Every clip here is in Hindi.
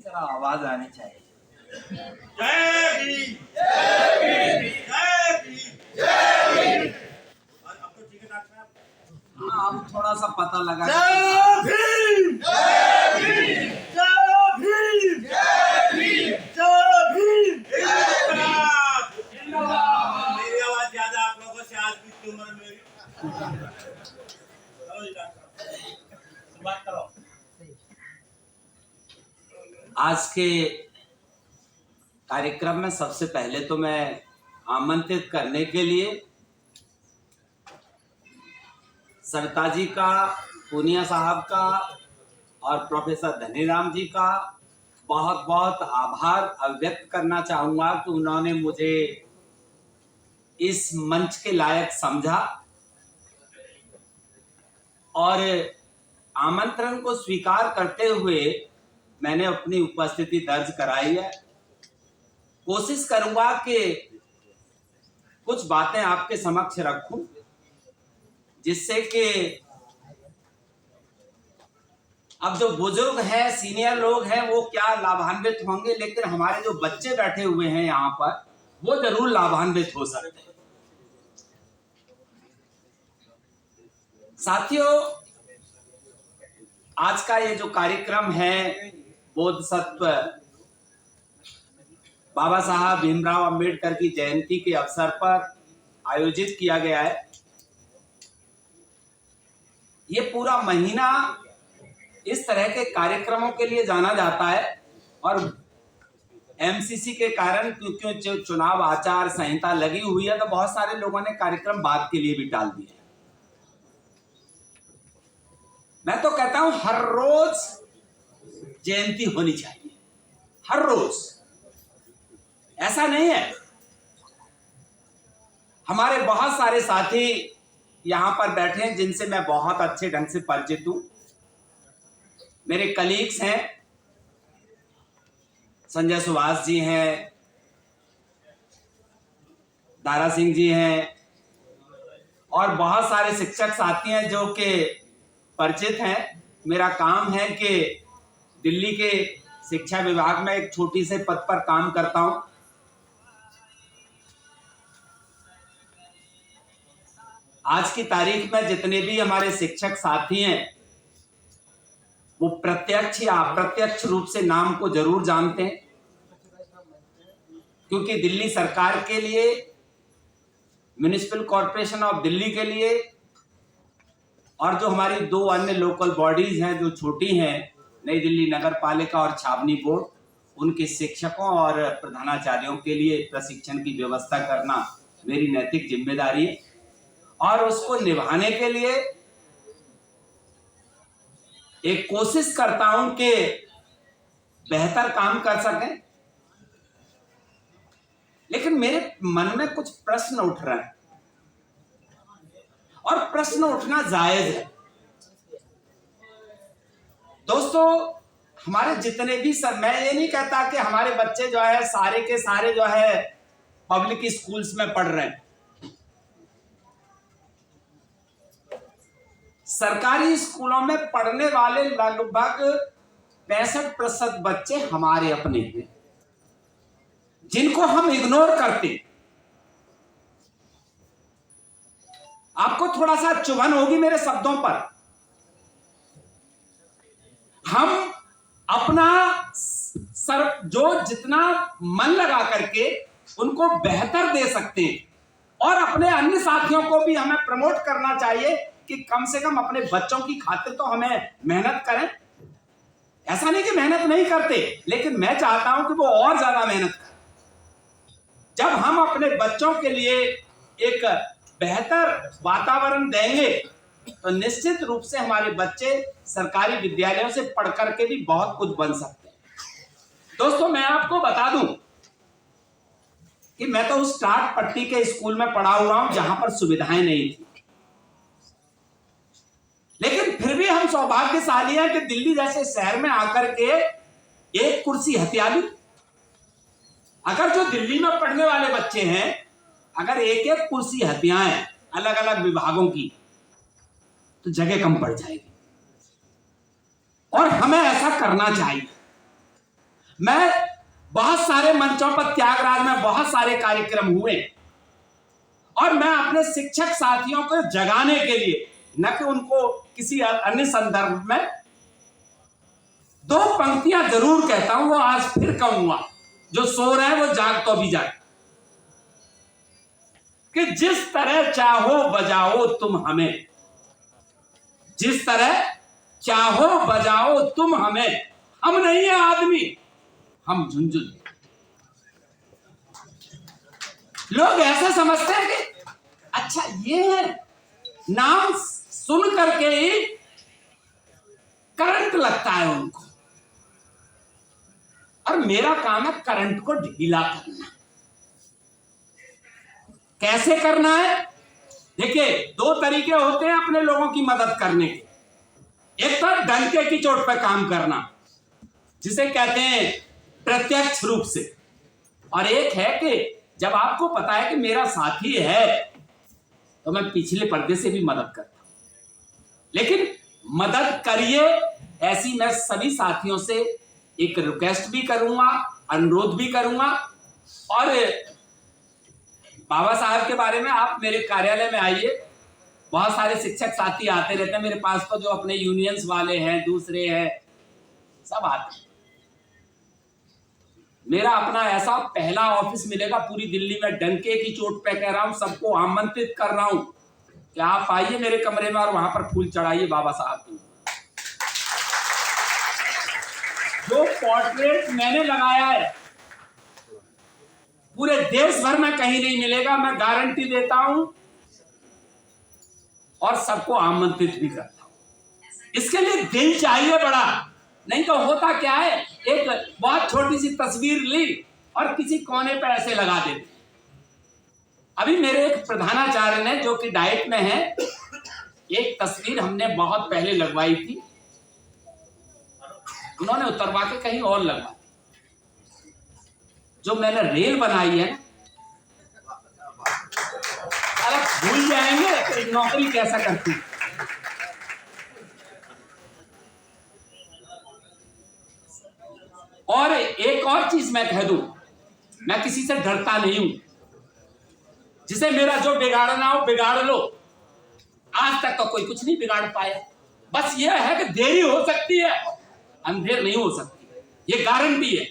जरा आवाज आनी चाहिए। जय भीम, जय भीम, जय भीम, जय भीम। और अब तो ठीक है डॉक्टर साहब। हाँ, अब थोड़ा सा पता लगा। जय भीम, जय भीम, जय भीम, जय भीम, जय भीम। जिंदाबाद। मेरी आवाज ज्यादा आप लोगों से आज की उम्र मेरी। चलो जी डॉक्टर साहब, शुरुआत करो। आज के कार्यक्रम में सबसे पहले तो मैं आमंत्रित करने के लिए सरिता जी का, पूनिया साहब का और प्रोफेसर धनीराम जी का बहुत बहुत आभार व्यक्त करना चाहूँगा कि उन्होंने मुझे इस मंच के लायक समझा और आमंत्रण को स्वीकार करते हुए मैंने अपनी उपस्थिति दर्ज कराई है। कोशिश करूंगा कि कुछ बातें आपके समक्ष रखूं जिससे कि अब जो बुजुर्ग हैं, सीनियर लोग हैं, वो क्या लाभान्वित होंगे, लेकिन हमारे जो बच्चे बैठे हुए हैं यहाँ पर वो जरूर लाभान्वित हो सकते हैं। साथियों, आज का ये जो कार्यक्रम है बोधसत्व बाबा साहब भीमराव अंबेडकर की जयंती के अवसर पर आयोजित किया गया है। ये पूरा महीना इस तरह के कार्यक्रमों के लिए जाना जाता है और एमसीसी के कारण, क्योंकि जो चुनाव आचार संहिता लगी हुई है, तो बहुत सारे लोगों ने कार्यक्रम बाद के लिए भी टाल दिए। मैं तो कहता हूं हर रोज जयंती होनी चाहिए, हर रोज। ऐसा नहीं है, हमारे बहुत सारे साथी यहां पर बैठे हैं जिनसे मैं बहुत अच्छे ढंग से परिचित हूं। मेरे कलीग्स हैं, संजय सुभाष जी हैं, दारा सिंह जी हैं और बहुत सारे शिक्षक साथी हैं जो कि परिचित हैं। मेरा काम है कि दिल्ली के शिक्षा विभाग में एक छोटी से पद पर काम करता हूं। आज की तारीख में जितने भी हमारे शिक्षक साथी हैं वो प्रत्यक्ष या अप्रत्यक्ष रूप से नाम को जरूर जानते हैं, क्योंकि दिल्ली सरकार के लिए, म्युनिसिपल कॉर्पोरेशन ऑफ दिल्ली के लिए और जो हमारी दो अन्य लोकल बॉडीज हैं जो छोटी हैं, नई दिल्ली नगर पालिका और छावनी बोर्ड, उनके शिक्षकों और प्रधानाचार्यों के लिए प्रशिक्षण की व्यवस्था करना मेरी नैतिक जिम्मेदारी है और उसको निभाने के लिए एक कोशिश करता हूं कि बेहतर काम कर सकें। लेकिन मेरे मन में कुछ प्रश्न उठ रहे हैं और प्रश्न उठना जायज है। दोस्तों, हमारे जितने भी मैं ये नहीं कहता कि हमारे बच्चे जो है सारे के सारे जो है पब्लिक स्कूल्स में पढ़ रहे हैं। सरकारी स्कूलों में पढ़ने वाले लगभग 65% बच्चे हमारे अपने हैं जिनको हम इग्नोर करते। आपको थोड़ा सा चुभन होगी मेरे शब्दों पर। हम अपना जो जितना मन लगा करके उनको बेहतर दे सकते हैं और अपने अन्य साथियों को भी हमें प्रमोट करना चाहिए कि कम से कम अपने बच्चों की खातिर तो हमें मेहनत करें। ऐसा नहीं कि मेहनत नहीं करते, लेकिन मैं चाहता हूं कि वो और ज्यादा मेहनत करें। जब हम अपने बच्चों के लिए एक बेहतर वातावरण देंगे तो निश्चित रूप से हमारे बच्चे सरकारी विद्यालयों से पढ़ करके भी बहुत कुछ बन सकते हैं। दोस्तों, मैं आपको बता दूं कि मैं तो उस टाट पट्टी के स्कूल में पढ़ा हुआ हूं जहां पर सुविधाएं नहीं थी, लेकिन फिर भी हम सौभाग्यशाली हैं कि दिल्ली जैसे शहर में आकर के एक कुर्सी हत्या दी। अगर जो दिल्ली में पढ़ने वाले बच्चे हैं, अगर एक एक कुर्सी हत्याएं अलग अलग विभागों की, तो जगह कम पड़ जाएगी और हमें ऐसा करना चाहिए। मैं बहुत सारे मंचों पर, त्यागराज में बहुत सारे कार्यक्रम हुए और मैं अपने शिक्षक साथियों को जगाने के लिए, न कि उनको किसी अन्य संदर्भ में, दो पंक्तियां जरूर कहता हूं, वो आज फिर कहूंगा, जो सो रहे हैं वो जाग तो भी जाग, कि जिस तरह चाहो बजाओ तुम हमें, जिस तरह चाहो बजाओ तुम हमें, हम नहीं है आदमी, हम झुंझुन। लोग ऐसे समझते हैं कि अच्छा ये है, नाम सुन करके ही करंट लगता है उनको, और मेरा काम है करंट को ढीला करना। कैसे करना है? देखिए, दो तरीके होते हैं अपने लोगों की मदद करने के। एक तो डंके की चोट पर काम करना, जिसे कहते हैं प्रत्यक्ष रूप से, और एक है कि जब आपको पता है कि मेरा साथी है तो मैं पिछले पर्दे से भी मदद करता हूं। लेकिन मदद करिए, ऐसी मैं सभी साथियों से एक रिक्वेस्ट भी करूंगा, अनुरोध भी करूंगा। और बाबा साहब के बारे में आप मेरे कार्यालय में आइए, बहुत सारे शिक्षक साथी आते रहते हैं मेरे पास, तो जो अपने यूनियंस वाले हैं, दूसरे हैं, सब आते हैं। मेरा अपना ऐसा पहला ऑफिस मिलेगा पूरी दिल्ली में, डंके की चोट पे कह रहा हूं, सबको आमंत्रित कर रहा हूं कि आप आइए मेरे कमरे में और वहां पर फूल चढ़ाइए बाबा साहब को। जो पोर्ट्रेट मैंने लगाया है पूरे देश भर में कहीं नहीं मिलेगा, मैं गारंटी देता हूं, और सबको आमंत्रित भी करता हूं। इसके लिए दिल चाहिए बड़ा, नहीं तो होता क्या है, एक बहुत छोटी सी तस्वीर ली और किसी कोने पे ऐसे लगा देते। अभी मेरे एक प्रधानाचार्य ने, जो कि डाइट में है, एक तस्वीर हमने बहुत पहले लगवाई थी, उन्होंने उतरवा के कहीं और लगवा दी। जो मैंने रेल बनाई है, अरे भूल जाएंगे कि नौकरी कैसा करती। और एक और चीज मैं कह दूं, मैं किसी से डरता नहीं हूं। जिसे मेरा जो बिगाड़ना हो बिगाड़ लो, आज तक तो कोई कुछ नहीं बिगाड़ पाया। बस यह है कि देरी हो सकती है, अंधेर नहीं हो सकती, ये गारंटी है।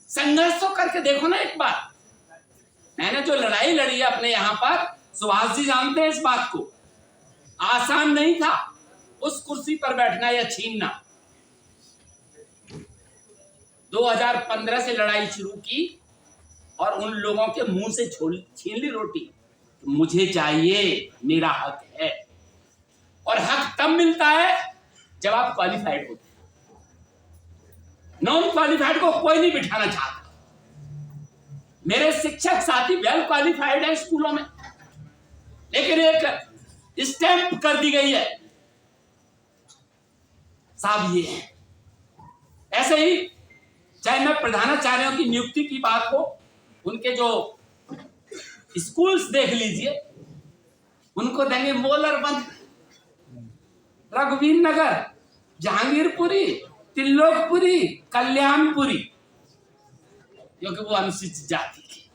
संघर्ष तो करके देखो ना एक बार। मैंने जो लड़ाई लड़ी है अपने यहां पर, सुभाष जी जानते हैं इस बात को, आसान नहीं था उस कुर्सी पर बैठना या छीनना। 2015 से लड़ाई शुरू की और उन लोगों के मुंह से छीन ली रोटी। मुझे चाहिए, मेरा हक है, और हक तब मिलता है जब आप क्वालिफाइड होते हैं। नॉन क्वालिफाइड को कोई नहीं बिठाना चाहता। मेरे शिक्षक साथी वेल क्वालिफाइड है स्कूलों में, लेकिन एक स्टैंप कर दी गई है, साहब ये है। ऐसे ही चाहे मैं प्रधानाचार्यों की नियुक्ति की बात हो, उनके जो स्कूल्स देख लीजिए, उनको देंगे मोलरबंद, रघुवीर नगर, जहांगीरपुरी, तिल्लोकपुरी, कल्याणपुरी, क्योंकि वो अनुसूचित जाति की।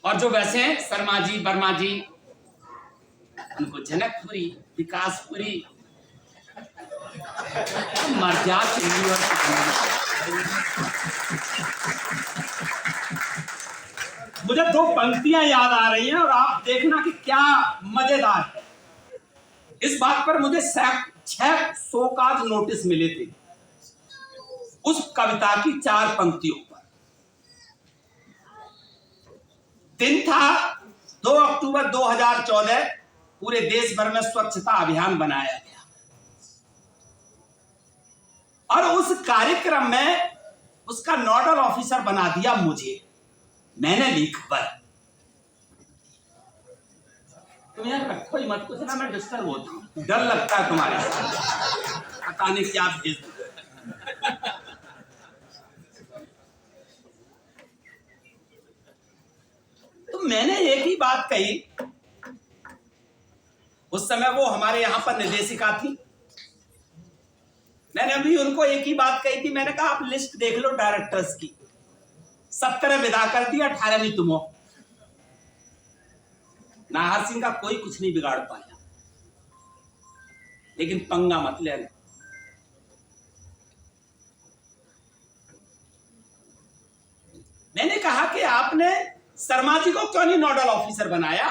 और जो वैसे हैं शर्मा जी, वर्मा जी, उनको जनकपुरी, विकासपुरी, मर्यादा चाहिए। और मुझे दो पंक्तियां याद आ रही हैं और आप देखना कि क्या मजेदार है। इस बात पर मुझे 6 शोकाज नोटिस मिले थे उस कविता की 4 पंक्तियों पर। दिन था 2 अक्टूबर 2014, पूरे देश भर में स्वच्छता अभियान बनाया गया, और उस कार्यक्रम में उसका नोडल ऑफिसर बना दिया मुझे। मैंने ली खबर, तुम यार रखो ही मत, कुछ ना मैं डिस्टर्ब होता हूं, डर लगता है तुम्हारे साथ, पता नहीं क्या भेज दो। तो मैंने एक ही बात कही। उस समय वो हमारे यहां पर निर्देशिका थी, मैंने अभी उनको एक ही बात कही थी, मैंने कहा आप लिस्ट देख लो डायरेक्टर्स की, 17 विदा कर दिया, 18वीं तुम हो। नाहर सिंह का कोई कुछ नहीं बिगाड़ पाया, लेकिन पंगा मत लेना। मैंने कहा कि आपने शर्मा जी को क्यों नहीं नोडल ऑफिसर बनाया,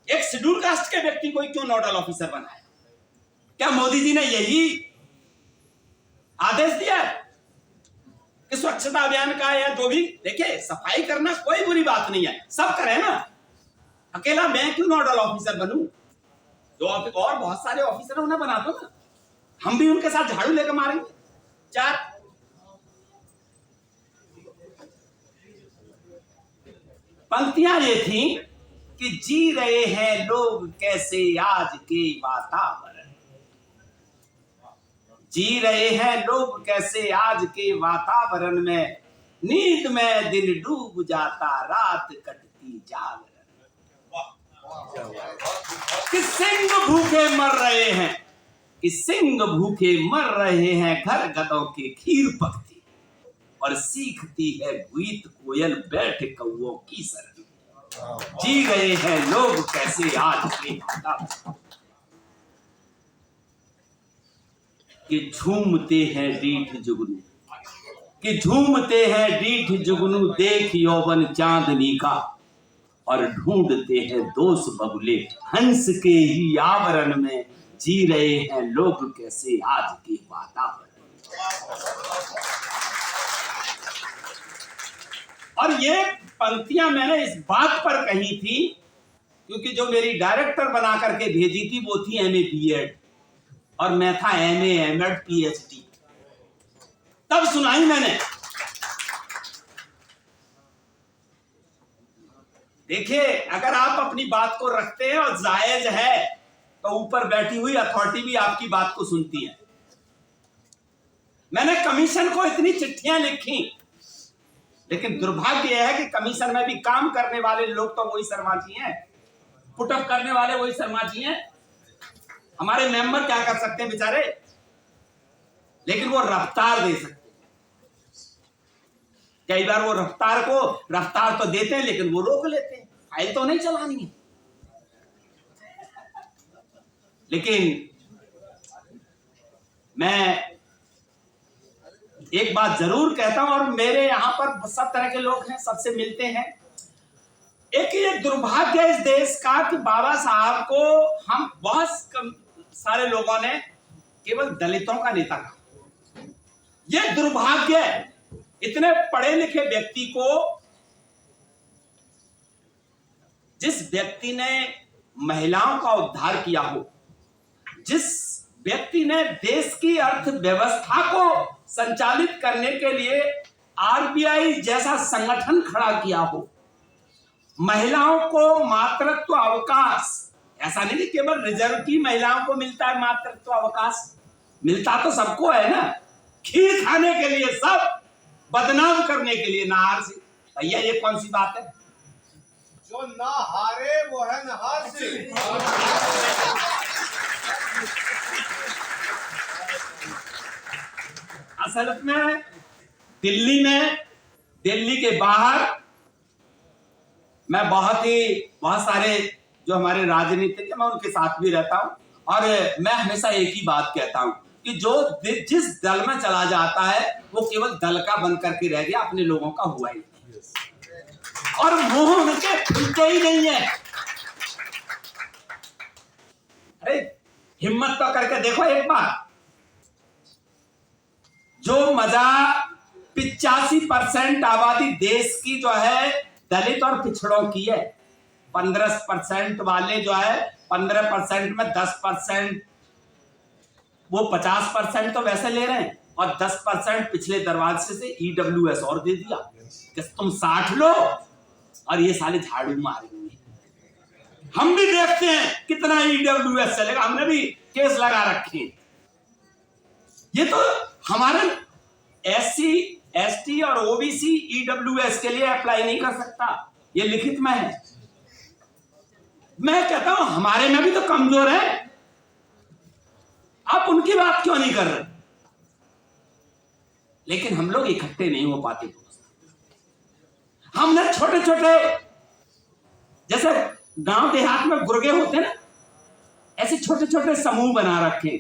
एक शेड्यूल कास्ट के व्यक्ति को क्यों नोडल ऑफिसर बनाया? क्या मोदी जी ने यही आदेश दिया कि स्वच्छता अभियान का या जो भी, देखिए सफाई करना कोई बुरी बात नहीं है, सब करें ना, अकेला मैं क्यों नोडल ऑफिसर बनूं? जो और बहुत सारे ऑफिसर उन्हें बना दो ना, हम भी उनके साथ झाड़ू लेकर मारेंगे। 4 पंक्तियां ये थी कि जी रहे हैं लोग कैसे आज के वातावरण, जी रहे हैं लोग कैसे आज के वातावरण में, नींद में दिन डूब जाता रात कटती जागरण, कि सिंह भूखे मर रहे हैं, कि सिंह भूखे मर रहे हैं, घर गधों के खीर पकती और सीखती है गीत कोयल बैठ कौओं की शरण, जी रहे हैं लोग कैसे आज के वातावरण, कि झूमते हैं डीठ जुगनू, कि झूमते हैं डीठ जुगनू देख यौवन चांदनी का, और ढूंढते हैं दोष बबुले हंस के ही आवरण में, जी रहे हैं लोग कैसे आज के वातावरण। और ये पंक्तियां मैंने इस बात पर कही थी क्योंकि जो मेरी डायरेक्टर बना करके भेजी थी वो थी MA BEd और मैं था MA MAd PhD। तब सुनाई मैंने। देखिए, अगर आप अपनी बात को रखते हैं और जायज है तो ऊपर बैठी हुई अथॉरिटी भी आपकी बात को सुनती है। मैंने कमीशन को इतनी चिट्ठियां लिखी, लेकिन दुर्भाग्य यह है कि कमीशन में भी काम करने वाले लोग तो वही शर्मा जी हैं, पुटअप करने वाले वही शर्मा जी हैं। हमारे मेंबर क्या कर सकते हैं बेचारे, लेकिन वो रफ्तार दे सकते हैं। कई बार वो रफ्तार तो देते हैं लेकिन वो रोक लेते हैं, फाइल तो नहीं चलानी है। लेकिन मैं एक बात जरूर कहता हूं, और मेरे यहां पर सब तरह के लोग हैं, सबसे मिलते हैं। एक ये दुर्भाग्य है इस देश का कि बाबा साहब को हम बहुत सारे लोगों ने केवल दलितों का नेता कहा। यह दुर्भाग्य है, इतने पढ़े लिखे व्यक्ति को, जिस व्यक्ति ने महिलाओं का उद्धार किया हो, जिस व्यक्ति ने देश की अर्थव्यवस्था को संचालित करने के लिए RBI जैसा संगठन खड़ा किया हो, महिलाओं को मातृत्व अवकाश, ऐसा नहीं कि केवल रिजर्व की महिलाओं को मिलता है मातृत्व अवकाश, मिलता तो सबको है ना। खीर खाने के लिए सब, बदनाम करने के लिए नाहार से। भैया ये कौन सी बात है? जो ना हारे वो है नहार से। असल में दिल्ली के बाहर मैं बहुत सारे जो हमारे राजनीतिक हैं मैं उनके साथ भी रहता हूं, और मैं हमेशा एक ही बात कहता हूं कि जो जिस दल में चला जाता है वो केवल दल का बन करके रह गया, अपने लोगों का हुआ ही नहीं, और मुंह उनके खुलते ही नहीं है। अरे हिम्मत तो करके देखो एक बार। जो मजा 85% आबादी देश की जो है दलित और पिछड़ों की है, 15% वाले जो है 15% में 10%, वो 50% तो वैसे ले रहे हैं और 10% पिछले दरवाजे से EWS और दे दिया कि तुम 60 लो और ये साले झाड़ू मारेंगे। हम भी देखते हैं कितना EWS चलेगा, हमने भी केस लगा रखे। ये तो हमारे SC ST और OBC EWS के लिए अप्लाई नहीं कर सकता, ये लिखित में है। मैं कहता हूं हमारे में भी तो कमजोर है, आप उनकी बात क्यों नहीं कर रहे? लेकिन हम लोग इकट्ठे नहीं हो पाते दोस्त। हमने छोटे छोटे, जैसे गांव देहात में गुर्गे होते ना, ऐसे छोटे छोटे समूह बना रखे।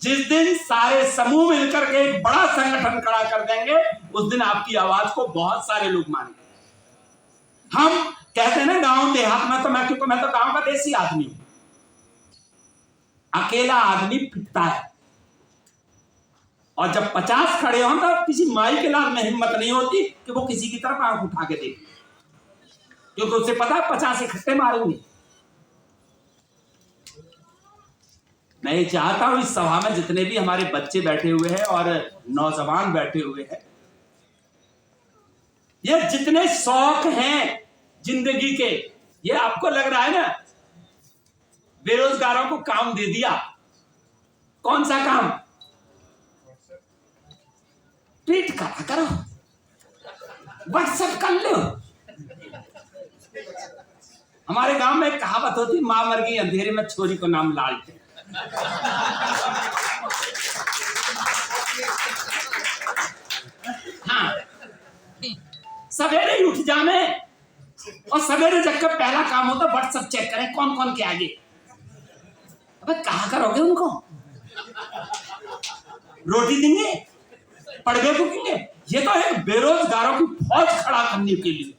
जिस दिन सारे समूह मिलकर के एक बड़ा संगठन खड़ा कर देंगे, उस दिन आपकी आवाज को बहुत सारे लोग मानेंगे। हम कहते हैं ना गांव देहात में, तो मैं तो गांव का देसी आदमी हूं। अकेला आदमी पिटता है, और जब 50 खड़े हों तो किसी माई के लाल में हिम्मत नहीं होती कि वो किसी की तरफ आंख उठा के देखे, क्योंकि उसे पता है 50 इकट्ठे मारेंगे। मैं ये चाहता हूं इस सभा में जितने भी हमारे बच्चे बैठे हुए हैं और नौजवान बैठे हुए हैं, ये जितने शौक हैं जिंदगी के, ये आपको लग रहा है ना बेरोजगारों को काम दे दिया। कौन सा काम? ट्वीट करा करो, व्हाट्सएप कर लो। हमारे गांव में एक कहावत होती, मां मर गई अंधेरे में, छोरी को नाम लालटेन। हाँ, सवेरे उठ जाने और सवेरे जगकर पहला काम होता व्हाट्सएप चेक करें कौन कौन के आगे। अबे कहा करोगे उनको? रोटी देंगे, पड़वे बुकेंगे? ये तो एक बेरोजगारों की फौज खड़ा करने के लिए।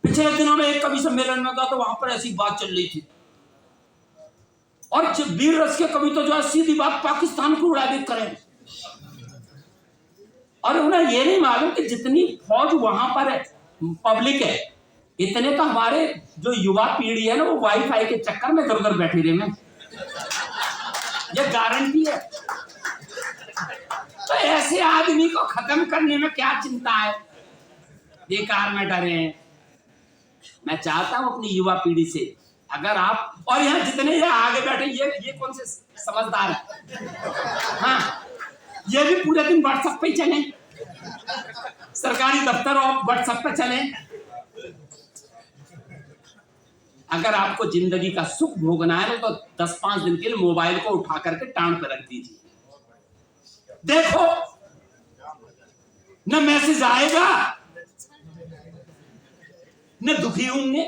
पिछले दिनों में एक कवि सम्मेलन में गया तो वहां पर ऐसी बात चल रही थी, और वीर रस के कवि तो जो है सीधी बात पाकिस्तान को उड़ावे करें, और उन्हें ये नहीं मालूम कि जितनी फौज वहां पर है, पब्लिक है, इतने तो हमारे जो युवा पीढ़ी है ना, वो वाईफाई के चक्कर में इधर उधर बैठी रहे हैं। ये गारंटी है। तो ऐसे आदमी को खत्म करने में क्या चिंता है, बेकार में डरे हैं। मैं चाहता हूं अपनी युवा पीढ़ी से, अगर आप, और यहाँ जितने ये आगे बैठे, ये कौन से समझदार है, हाँ, ये भी पूरे दिन व्हाट्सएप पे ही चले, सरकारी दफ्तर और व्हाट्सएप पे चले। अगर आपको जिंदगी का सुख भोगना है तो 10-5 दिन के लिए मोबाइल को उठा करके टांग पे रख दीजिए। देखो, न मैसेज आएगा, न दुखी होंगे।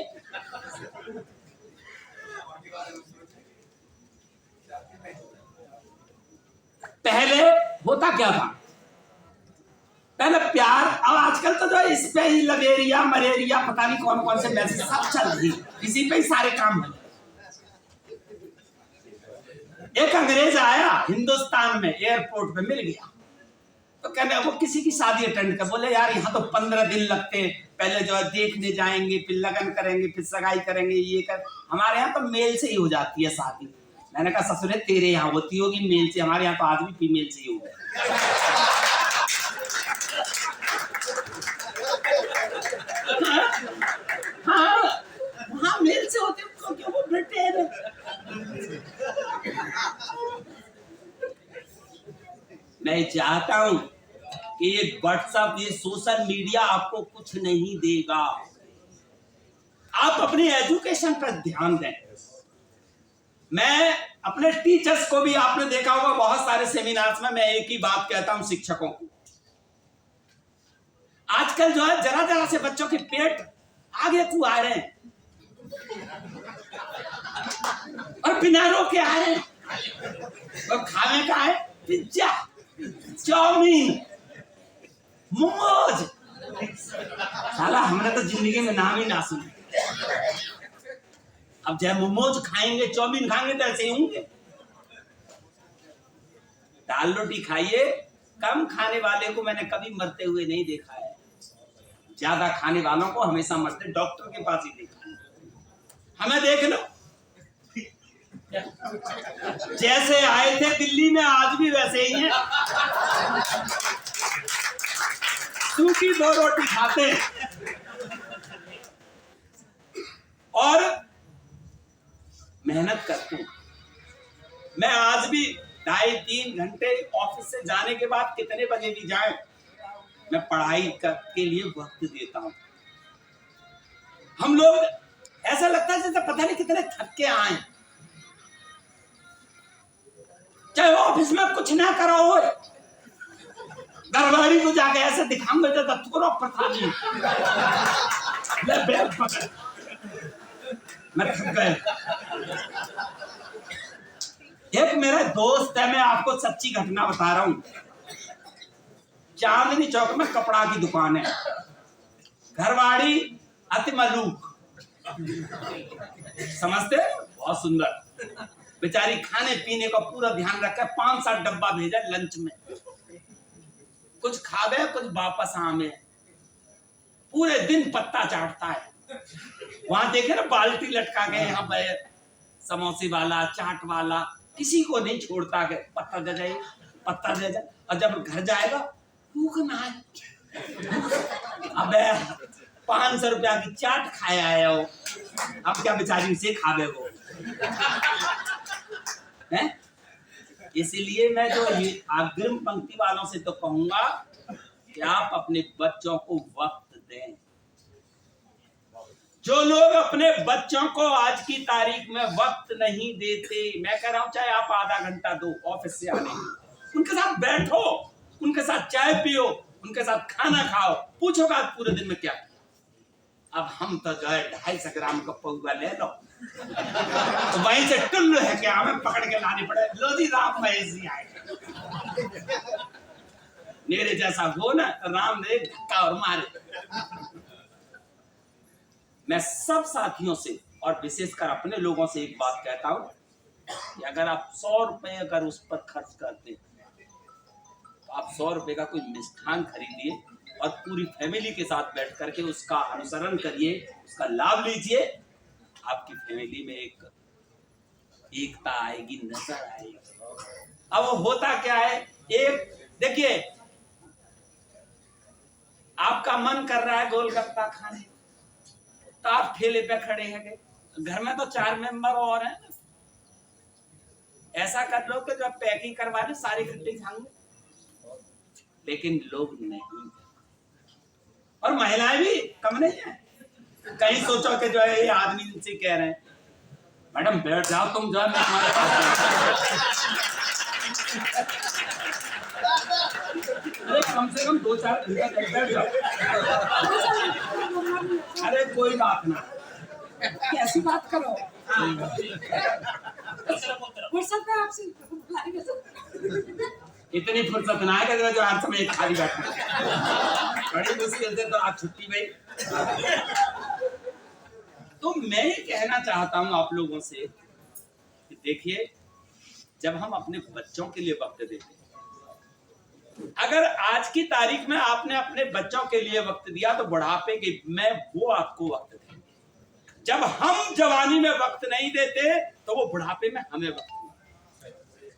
पहले होता क्या था, पहले प्यार, अब आजकल तो जो इस पे ही लवेरिया मलेरिया पता नहीं कौन कौन से मैसेज सब चल रही, इसी पे ही सारे काम है। एक अंग्रेज आया हिंदुस्तान में, एयरपोर्ट पे मिल गया, तो कहने वो किसी की शादी अटेंड कर, बोले यार यहाँ तो 15 दिन लगते हैं, पहले जो है देखने जाएंगे, फिर लगन करेंगे, फिर सगाई करेंगे, ये कर, हमारे यहाँ तो मेल से ही हो जाती है शादी। मैंने कहा ससुरे तेरे यहाँ होती होगी मेल से, हमारे यहाँ तो आज भी फीमेल से ही हो गया। हाँ, हाँ मेल से होते क्योंकि वो ब्रिटेन है। मैं चाहता हूं कि ये व्हाट्सएप, ये सोशल मीडिया आपको कुछ नहीं देगा। आप अपनी एजुकेशन पर ध्यान दें। मैं अपने टीचर्स को भी, आपने देखा होगा बहुत सारे सेमिनार्स में मैं एक ही बात कहता हूं शिक्षकों को, आजकल जो है जरा जरा से बच्चों के पेट आगे को आ रहे हैं और बिना रोके आ रहे हैं, और खाने का है पिज्जा, चाउमीन, मोमोज। साला हमने तो जिंदगी में नाम ही ना सुना। अब चाहे मोमोज खाएंगे, चाउमीन खाएंगे तो ऐसे ही होंगे। दाल रोटी खाइए, कम खाने वाले को मैंने कभी मरते हुए नहीं देखा है, ज्यादा खाने वालों को हमेशा मरते डॉक्टर के पास ही देखा है। हमें देख लो, जैसे आए थे दिल्ली में आज भी वैसे ही हैं, सूखी 2 रोटी खाते और मेहनत करते हैं। मैं आज भी 2.5-3 घंटे ऑफिस से जाने के बाद कितने बजे भी जाए, मैं पढ़ाई के लिए वक्त देता हूं। हम लोग ऐसा लगता है जैसे पता नहीं कितने थक के आए, चाहे ऑफिस में कुछ ना करो हो, घरवाड़ी को जाके ऐसे दिखाऊंगा तो थोड़ा प्रधान जी ले बैग पकड़, मैं थक गया। एक मेरा दोस्त है, मैं आपको सच्ची घटना बता रहा हूँ। चांदनी चौक में कपड़ा की दुकान है, घरवाड़ी अति मलूक, समझते, बहुत सुंदर बेचारी, खाने पीने का पूरा ध्यान रखा, 5-7 डब्बा भेजा लंच में, कुछ खावे कुछ वापस आवे, पूरे दिन पत्ता चाटता है। वहां देखे ना बाल्टी लटका के, यहाँ पे समोसे वाला चाट वाला किसी को नहीं छोड़ता के पत्ता दे जाए, पत्ता दे जाए, और जब घर जाएगा भूख ना है, अबे 500 रुपया की चाट खाया है वो, अब क्या बेचारी उसे खावे वो है। इसीलिए मैं जो ये अग्रिम पंक्ति वालों से तो कहूंगा कि आप अपने बच्चों को वक्त दें। जो लोग अपने बच्चों को आज की तारीख में वक्त नहीं देते, मैं कह रहा हूं चाहे आप आधा घंटा दो ऑफिस से आने, उनके साथ बैठो, उनके साथ चाय पियो, उनके साथ खाना खाओ, पूछोगा आज पूरे दिन में क्या किया। अब हम तो जो है 250 ग्राम का पौधा ले लो, तो वहीं से टुल्लू है क्या, हमें पकड़ के लानी पड़े, लो जी राम महेश जी आए, मेरे जैसा हो ना तो राम ने धक्का और मारे। मैं सब साथियों से और विशेषकर अपने लोगों से एक बात कहता हूं कि अगर आप 100 रुपए अगर उस पर खर्च करते, तो आप 100 रुपए का कोई मिष्ठान खरीदिए और पूरी फैमिली के साथ बैठ करके उसका अनुसरण करिए, उसका लाभ लीजिए, आपकी फैमिली में एक एकता आएगी, नजर आएगी। अब वो होता क्या है, एक देखिए आपका मन कर रहा है गोलगप्पा खाने, तो आप ठेले पे खड़े हैं, घर में तो 4 मेंबर और हैं, ऐसा कर लो कि जो पैकिंग करवा दे सारे इकट्ठे खाएंगे, लेकिन लोग नहीं, और महिलाएं भी कम नहीं है। कहीं सोचो कि जो है ये आदमी इनसे कह रहे हैं मैडम बैठ जाओ तुम, जो है मैं तुम्हारे पास, अरे कम से कम 2-4 घंटे बैठ जाओ, अरे कोई बात ना, कैसी बात करो, फुर्सत है आपसे, इतनी फुर्सत ना है कि जो हर समय खाली बैठना, बड़ी मुश्किल से तो आप छुट्टी में। तो मैं ये कहना चाहता हूं आप लोगों से कि देखिए, जब हम अपने बच्चों के लिए वक्त देते हैं, अगर आज की तारीख में आपने अपने बच्चों के लिए वक्त दिया तो बुढ़ापे के में वो आपको वक्त देंगे। जब हम जवानी में वक्त नहीं देते तो वो बुढ़ापे में हमें वक्त देंगे।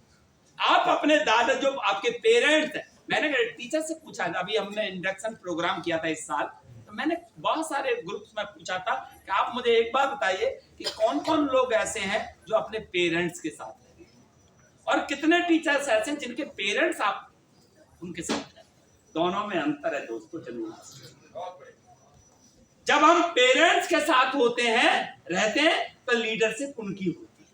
आप अपने दादा, जो आपके पेरेंट्स हैं, मैंने टीचर से पूछा, अभी हमने इंडक्शन प्रोग्राम किया था इस साल, तो मैंने बहुत सारे ग्रुप्स में पूछा था कि आप मुझे एक बात बताइए कि कौन कौन लोग ऐसे हैं जो अपने पेरेंट्स के साथ हैं, और कितने टीचर्स ऐसे हैं जिनके पेरेंट्स आप उनके साथ हैं। दोनों में अंतर है दोस्तों, जरूर। जब हम पेरेंट्स के साथ होते हैं, रहते हैं, तो लीडरशिप उनकी होती है,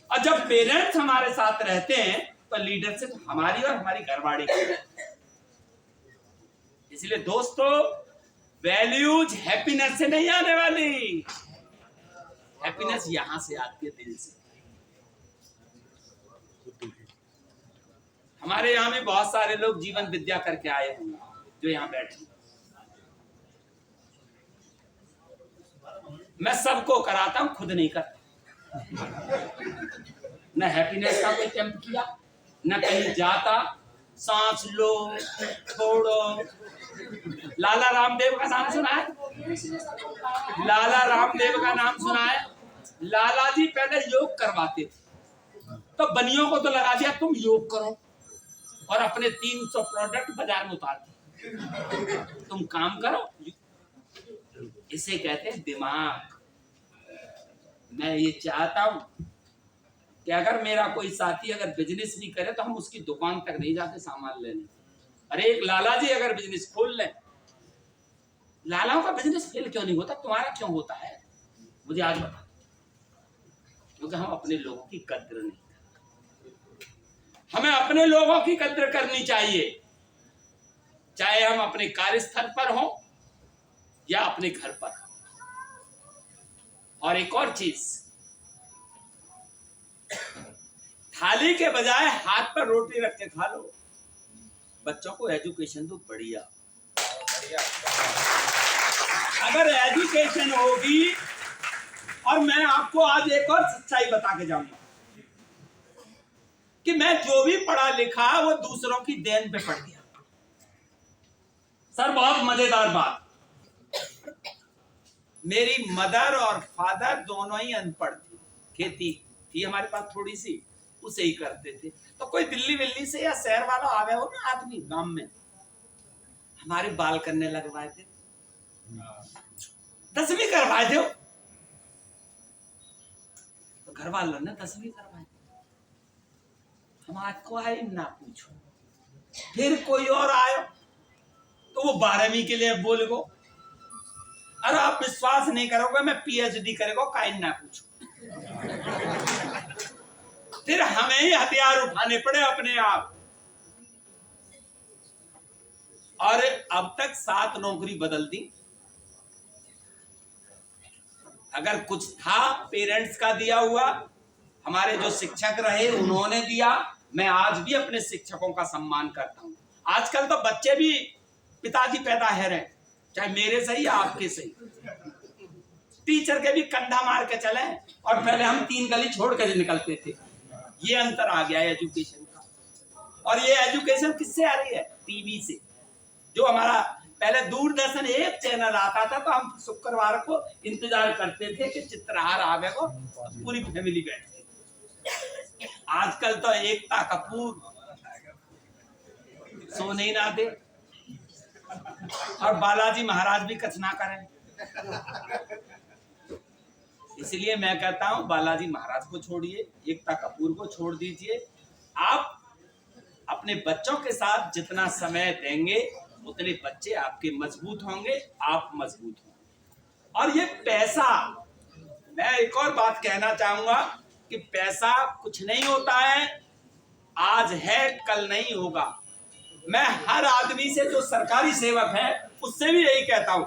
और जब पेरेंट्स हमारे साथ रहते हैं तो लीडरशिप हमारी और हमारी घरवाड़ी की। इसलिए दोस्तों, वैल्यूज हैप्पीनेस से नहीं आने वाली, हैप्पीनेस यहां से आती है, दिल से। हमारे यहाँ में बहुत सारे लोग जीवन विद्या करके आए होंगे जो यहाँ बैठे, मैं सबको कराता हूं, खुद नहीं करता। न हैप्पीनेस का कोई कैंप किया, न कहीं जाता, सांस लो छोड़ो। लाला रामदेव का नाम सुना है? लाला रामदेव का नाम सुना है? लाला जी पहले योग करवाते थे, तो बनियों को तो लगा दिया तुम योग करो, और अपने 300 प्रोडक्ट बाजार में उतार दिए, तुम काम करो। इसे कहते हैं दिमाग। मैं ये चाहता हूं कि अगर मेरा कोई साथी अगर बिजनेस नहीं करे तो हम उसकी दुकान तक नहीं जाते सामान लेने। अरे एक लाला जी अगर बिजनेस खोल लें, लालाओं का बिजनेस फेल क्यों नहीं होता, तुम्हारा क्यों होता है, मुझे आज बता। क्योंकि हम अपने लोगों की कद्र नहीं करते। हमें अपने लोगों की कद्र करनी चाहिए। चाहे हम अपने कार्यस्थल पर हों या अपने घर पर। और एक और चीज, थाली के बजाय हाथ पर रोटी रख के खा लो। बच्चों को एजुकेशन तो बढ़िया, अगर एजुकेशन होगी। और मैं आपको आज एक और सच्चाई बता के जाऊंगा कि मैं जो भी पढ़ा लिखा वो दूसरों की देन पे पढ़ गया। सर बहुत मजेदार बात, मेरी मदर और फादर दोनों ही अनपढ़ थे, खेती थी हमारे पास थोड़ी सी, उसे ही करते थे। तो कोई दिल्ली विल्ली से या शहर वाला आ गया हो ना आदमी गांव में, हमारे बाल करने लगवाए थे, 10वीं करवाए थे, तो घर वालों ने 10वीं करवाई। हम आज को आए ना पूछो, फिर कोई और आयो तो वो 12वीं के लिए बोल गो। अरे आप विश्वास नहीं करोगे, मैं पीएचडी करेगा काइन ना पूछो। फिर हमें ही हथियार उठाने पड़े अपने आप। और अब तक 7 नौकरी बदल दी। अगर कुछ था पेरेंट्स का दिया हुआ, हमारे जो शिक्षक रहे उन्होंने दिया, मैं आज भी अपने शिक्षकों का सम्मान करता हूं। आजकल तो बच्चे भी पिताजी पैदा है रहे, चाहे मेरे सही या आपके सही, टीचर के भी कंधा मार के चले। और पहले हम 3 गली छोड़ कर निकलते थे। ये अंतर आ गया है एजुकेशन का। और ये एजुकेशन किससे आ रही है? टीवी से। जो हमारा पहले दूरदर्शन एक चैनल आता था तो हम शुक्रवार को इंतजार करते थे कि चित्रहार आवेगा, पूरी फैमिली बैठती। आजकल तो एकता कपूर सोने ही ना दे, और बालाजी महाराज भी कच ना करें। इसलिए मैं कहता हूं बालाजी महाराज को छोड़िए, एकता कपूर को छोड़ दीजिए। आप अपने बच्चों के साथ जितना समय देंगे उतने बच्चे आपके मजबूत होंगे, आप मजबूत होंगे। और ये पैसा, मैं एक और बात कहना चाहूंगा कि पैसा कुछ नहीं होता है, आज है कल नहीं होगा। मैं हर आदमी से जो सरकारी सेवक है उससे भी यही कहता हूं